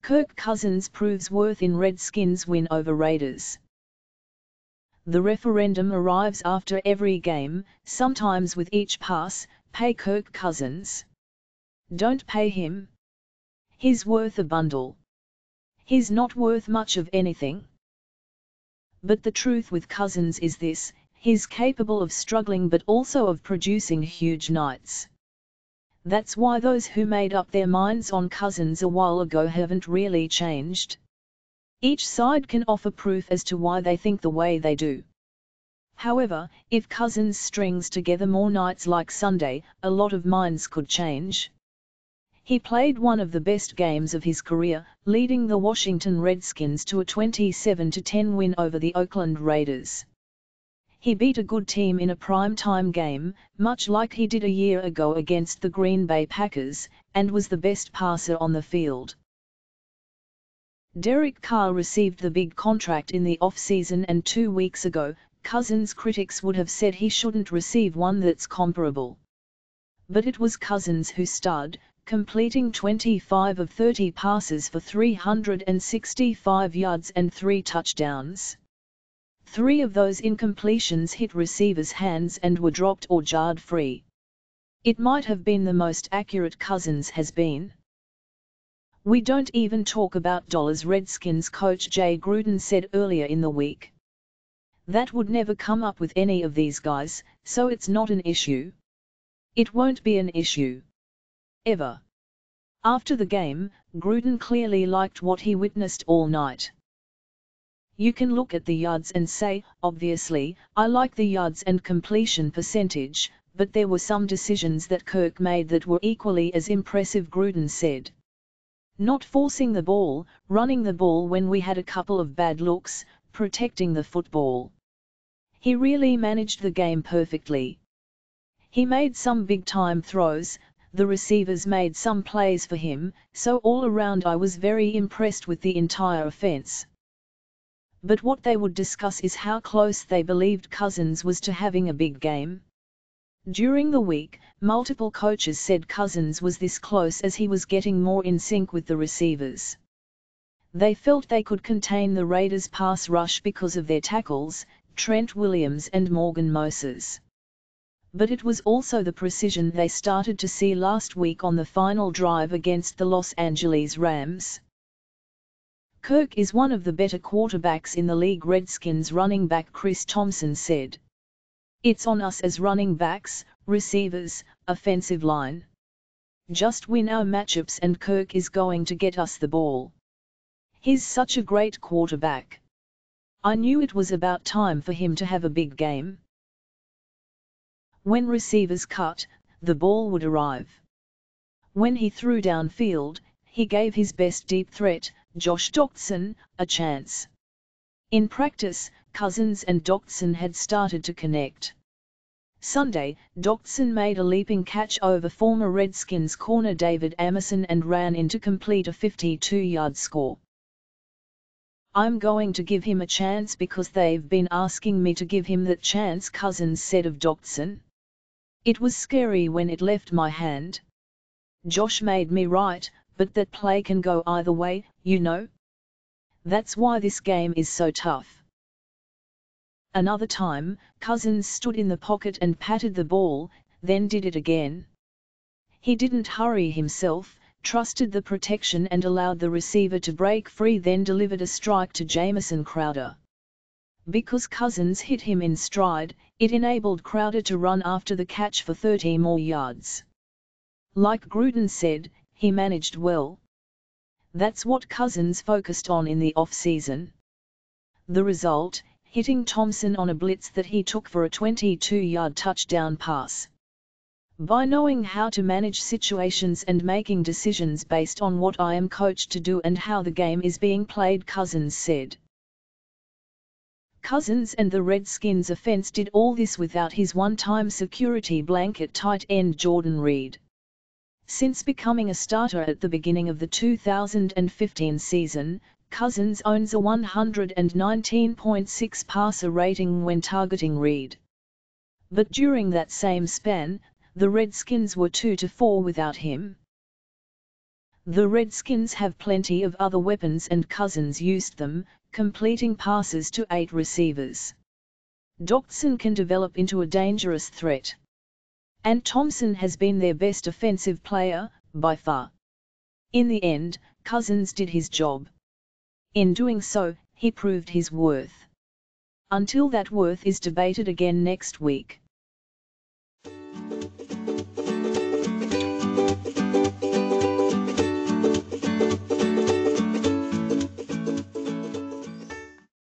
Kirk Cousins proves worth in Redskins win over Raiders. The referendum arrives after every game, sometimes with each pass. Pay Kirk Cousins. Don't pay him. He's worth a bundle. He's not worth much of anything. But the truth with Cousins is this: he's capable of struggling but also of producing huge nights. That's why those who made up their minds on Cousins a while ago haven't really changed. Each side can offer proof as to why they think the way they do. However, if Cousins strings together more nights like Sunday, a lot of minds could change. He played one of the best games of his career, leading the Washington Redskins to a 27-10 win over the Oakland Raiders. He beat a good team in a prime-time game, much like he did a year ago against the Green Bay Packers, and was the best passer on the field. Derek Carr received the big contract in the off-season, and 2 weeks ago, Cousins' critics would have said he shouldn't receive one that's comparable. But it was Cousins who starred, completing 25 of 30 passes for 365 yards and 3 touchdowns. 3 of those incompletions hit receivers' hands and were dropped or jarred free. It might have been the most accurate Cousins has been. We don't even talk about dollars, Redskins coach Jay Gruden said earlier in the week. That would never come up with any of these guys, so it's not an issue. It won't be an issue. Ever. After the game, Gruden clearly liked what he witnessed all night. You can look at the yards and say, obviously, I like the yards and completion percentage, but there were some decisions that Kirk made that were equally as impressive, Gruden said. Not forcing the ball, running the ball when we had a couple of bad looks, protecting the football. He really managed the game perfectly. He made some big-time throws, the receivers made some plays for him, so all around I was very impressed with the entire offense. But what they would discuss is how close they believed Cousins was to having a big game. During the week, multiple coaches said Cousins was this close as he was getting more in sync with the receivers. They felt they could contain the Raiders' pass rush because of their tackles, Trent Williams and Morgan Moses. But it was also the precision they started to see last week on the final drive against the Los Angeles Rams. Kirk is one of the better quarterbacks in the league, Redskins running back Chris Thompson said. It's on us as running backs, receivers, offensive line. Just win our matchups and Kirk is going to get us the ball. He's such a great quarterback. I knew it was about time for him to have a big game. When receivers cut, the ball would arrive. When he threw downfield, he gave his best deep threat, Josh Doctson, a chance. In practice, Cousins and Doctson had started to connect. Sunday, Doctson made a leaping catch over former Redskins corner David Amerson and ran in to complete a 52-yard score. I'm going to give him a chance because they've been asking me to give him that chance, Cousins said of Doctson. It was scary when it left my hand. Josh made me right, but that play can go either way, you know. That's why this game is so tough. Another time, Cousins stood in the pocket and patted the ball, then did it again. He didn't hurry himself, trusted the protection and allowed the receiver to break free, then delivered a strike to Jamison Crowder. Because Cousins hit him in stride, it enabled Crowder to run after the catch for 30 more yards. Like Gruden said, he managed well. That's what Cousins focused on in the off-season. The result, hitting Thompson on a blitz that he took for a 22-yard touchdown pass. By knowing how to manage situations and making decisions based on what I am coached to do and how the game is being played, Cousins said. Cousins and the Redskins offense did all this without his one-time security blanket tight end Jordan Reed. Since becoming a starter at the beginning of the 2015 season, Cousins owns a 119.6 passer rating when targeting Reed. But during that same span, the Redskins were 2-4 without him. The Redskins have plenty of other weapons and Cousins used them, completing passes to 8 receivers. Doctson can develop into a dangerous threat. And Thompson has been their best offensive player, by far. In the end, Cousins did his job. In doing so, he proved his worth. Until that worth is debated again next week.